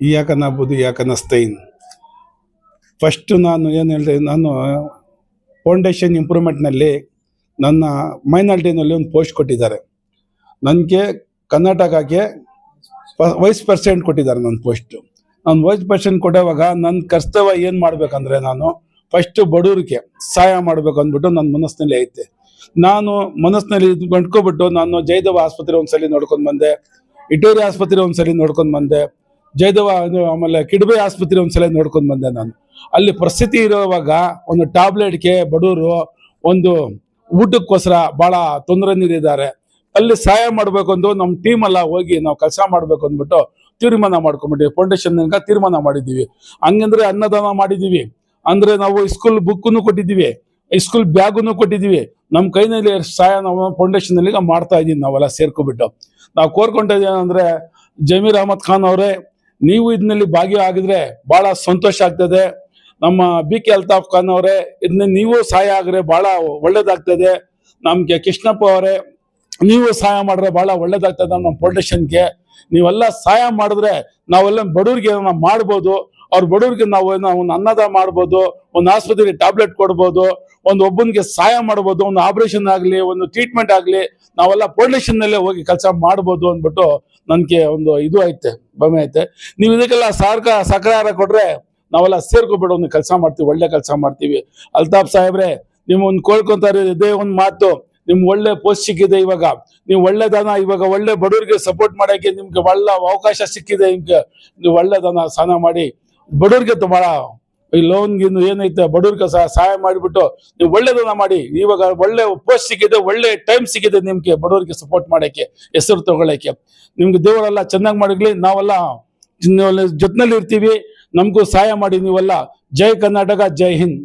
ಯಾಕನ ಬುದು ಯಾಕನ stain. First ನಾನು ಏನು ಹೇಳಿದೆ, ನಾನು ಫೌಂಡೇಶನ್ ಇಂಪ್ರೂವ್ಮೆಂಟ್ನಲ್ಲಿ ನನ್ನ ಮೈನಾರಿಟಿನಲ್ಲಿ ಒಂದು ಪೋಸ್ಟ್ ಕೊಟ್ಟಿದ್ದಾರೆ. ನನಗೆ ಕರ್ನಾಟಕಕ್ಕೆ ವೈಸ್ ಪ್ರೆಸಿಡೆಂಟ್ ಕೊಟ್ಟಿದ್ದಾರೆ ನನ್ನ ಪೋಸ್ಟು. ನಾನು ವೈಸ್ ಪ್ರೆಸಿಡೆಂಟ್ ಕೊಡುವಾಗ ನನ್ನ ಕರ್ತವ್ಯ ಏನು ಮಾಡಬೇಕಂದ್ರೆ, ನಾನು ಫಸ್ಟು ಬಡವ್ರಿಗೆ ಸಹಾಯ ಮಾಡಬೇಕು ಅಂದ್ಬಿಟ್ಟು ನನ್ನ ಮನಸ್ಸಿನಲ್ಲಿ ಐತೆ. ನಾನು ಮನಸ್ಸಿನಲ್ಲಿ ಇದು ಕಂಡ್ಕೊಬಿಟ್ಟು ನಾನು ಜಯದೇವ ಆಸ್ಪತ್ರೆ ಒಂದ್ಸಲಿ ನೋಡ್ಕೊಂಡು ಬಂದೆ, ಇಟೋರಿ ಆಸ್ಪತ್ರೆ ಒಂದ್ಸಲಿ ನೋಡ್ಕೊಂಡು ಬಂದೆ, ಜಯದೇವ ಆಮೇಲೆ ಕಿಡ್ಬೆ ಆಸ್ಪತ್ರೆ ಒಂದ್ಸಲ ನೋಡ್ಕೊಂಡು ಬಂದೆ. ನಾನು ಅಲ್ಲಿ ಪರಿಸ್ಥಿತಿ ಇರೋವಾಗ ಒಂದು ಟ್ಯಾಬ್ಲೆಟ್ಗೆ ಬಡವರು ಒಂದು ಊಟಕ್ಕೋಸ್ಕರ ಭಾಳ ತೊಂದರೆ ನೀಡಿದ್ದಾರೆ. ಅಲ್ಲಿ ಸಹಾಯ ಮಾಡಬೇಕು ಅಂದು ನಮ್ಮ ಟೀಮ್ ಎಲ್ಲ ಹೋಗಿ ನಾವು ಕೆಲಸ ಮಾಡಬೇಕು ಅಂದ್ಬಿಟ್ಟು ತೀರ್ಮಾನ ಮಾಡ್ಕೊಂಡ್ಬಿಟ್ಟಿವಿ. ಫೌಂಡೇಶನ್ ತೀರ್ಮಾನ ಮಾಡಿದ್ದೀವಿ. ಹಂಗಂದ್ರೆ ಅನ್ನದಾನ ಮಾಡಿದ್ದೀವಿ, ಅಂದ್ರೆ ನಾವು ಸ್ಕೂಲ್ ಬುಕ್ಕನ್ನು ಕೊಟ್ಟಿದ್ದೀವಿ, ಸ್ಕೂಲ್ ಬ್ಯಾಗನ್ನು ಕೊಟ್ಟಿದ್ದೀವಿ. ನಮ್ಮ ಕೈನಲ್ಲಿ ಸಹಾಯ ನಾವು ಫೌಂಡೇಶನ್ ಅಲ್ಲಿ ಮಾಡ್ತಾ ಇದ್ದೀವಿ. ನಾವೆಲ್ಲ ಸೇರ್ಕೊಬಿಟ್ಟು ನಾವು ಕೋರ್ಕೊಂಡಿದ್ದೇನೆಂದ್ರೆ, ಜಮೀರ್ ಅಹಮದ್ ಖಾನ್ ಅವರೇ, ನೀವು ಇದನ್ನಲ್ಲಿ ಭಾಗಿಯಾಗಿದ್ರೆ ಬಹಳ ಸಂತೋಷ ಆಗ್ತದೆ. ನಮ್ಮ BK ಅಲ್ತಾಫ್ ಖಾನ್ ಅವರೇ, ಇದನ್ನ ನೀವು ಸಹಾಯ ಆಗ್ರೆ ಬಹಳ ಒಳ್ಳೇದಾಗ್ತದೆ. ನಮ್ಗೆ ಕೃಷ್ಣಪ್ಪ ಅವರೇ, ನೀವು ಸಹಾಯ ಮಾಡಿದ್ರೆ ಬಹಳ ಒಳ್ಳೇದಾಗ್ತದೆ ನಮ್ಮ ಫೌಂಡೇಶನ್ಗೆ. ನೀವೆಲ್ಲ ಸಹಾಯ ಮಾಡಿದ್ರೆ ನಾವೆಲ್ಲ ಬಡವ್ರಿಗೆ ಮಾಡ್ಬೋದು. ಅವ್ರ ಬಡವ್ರಿಗೆ ನಾವು ಒಂದು ಅನ್ನದ ಮಾಡ್ಬೋದು, ಒಂದು ಆಸ್ಪತ್ರೆಗೆ ಟ್ಯಾಬ್ಲೆಟ್ ಕೊಡ್ಬೋದು, ಒಬ್ಬನಿಗೆ ಸಹಾಯ ಮಾಡ್ಬೋದು, ಒಂದು ಆಪರೇಷನ್ ಆಗಲಿ, ಒಂದು ಟ್ರೀಟ್ಮೆಂಟ್ ಆಗಲಿ, ನಾವೆಲ್ಲ ಫೌಂಡೇಶನ್ ನಲ್ಲೇ ಹೋಗಿ ಕೆಲಸ ಮಾಡ್ಬೋದು ಅಂದ್ಬಿಟ್ಟು ನನಗೆ ಒಂದು ಇದು ಐತೆ, ಭ್ರಮೆ ಐತೆ. ನೀವು ಇದಕ್ಕೆಲ್ಲ ಸಹಕಾರ ಕೊಟ್ರೆ ನಾವೆಲ್ಲ ಸೇರ್ಕೊಬಿಟ್ಟು ಒಂದು ಕೆಲಸ ಮಾಡ್ತೀವಿ, ಒಳ್ಳೆ ಕೆಲಸ ಮಾಡ್ತೀವಿ. ಅಲ್ತಾಫ್ ಸಾಹೇಬ್ರೆ, ನೀವು ಒಂದು ಕೋಳ್ಕೊಂತಾರೆ, ಇದೇ ಒಂದು ಮಾತು, ನಿಮ್ಗೆ ಒಳ್ಳೆ ಪೋಸ್ಟ್ ಸಿಕ್ಕಿದೆ. ಇವಾಗ ನೀವು ಒಳ್ಳೆದನ, ಇವಾಗ ಒಳ್ಳೆ ಬಡವರಿಗೆ ಸಪೋರ್ಟ್ ಮಾಡೋಕ್ಕೆ ನಿಮ್ಗೆ ಒಳ್ಳೆ ಅವಕಾಶ ಸಿಕ್ಕಿದೆ. ನಿಮ್ಗೆ ನೀವು ಒಳ್ಳೆದನ ಸ್ನಾನ ಮಾಡಿ ಬಡವ್ರಿಗೆ ಬಹಳ ಈ ಲೋನ್ಗಿನ್ನು ಏನೈತೆ ಬಡವ್ರಿಗೆ ಸಹಾಯ ಮಾಡಿಬಿಟ್ಟು ನೀವು ಒಳ್ಳೆದನ್ನ ಮಾಡಿ. ಇವಾಗ ಒಳ್ಳೆ ಪೋಸ್ಟ್ ಸಿಕ್ಕಿದೆ, ಒಳ್ಳೆ ಟೈಮ್ ಸಿಕ್ಕಿದೆ ನಿಮ್ಗೆ ಬಡವರಿಗೆ ಸಪೋರ್ಟ್ ಮಾಡೋಕ್ಕೆ, ಹೆಸರು ತಗೊಳ್ಳೋಕ್ಕೆ. ನಿಮ್ಗೆ ದೇವರೆಲ್ಲ ಚೆನ್ನಾಗಿ ಮಾಡಿರ್ಲಿ. ನಾವೆಲ್ಲ ಜೊತೆನಲ್ಲಿ ಇರ್ತೀವಿ, ನಮಗೂ ಸಹಾಯ ಮಾಡಿ ನೀವೆಲ್ಲ. ಜೈ ಕರ್ನಾಟಕ, ಜೈ ಹಿಂದ್.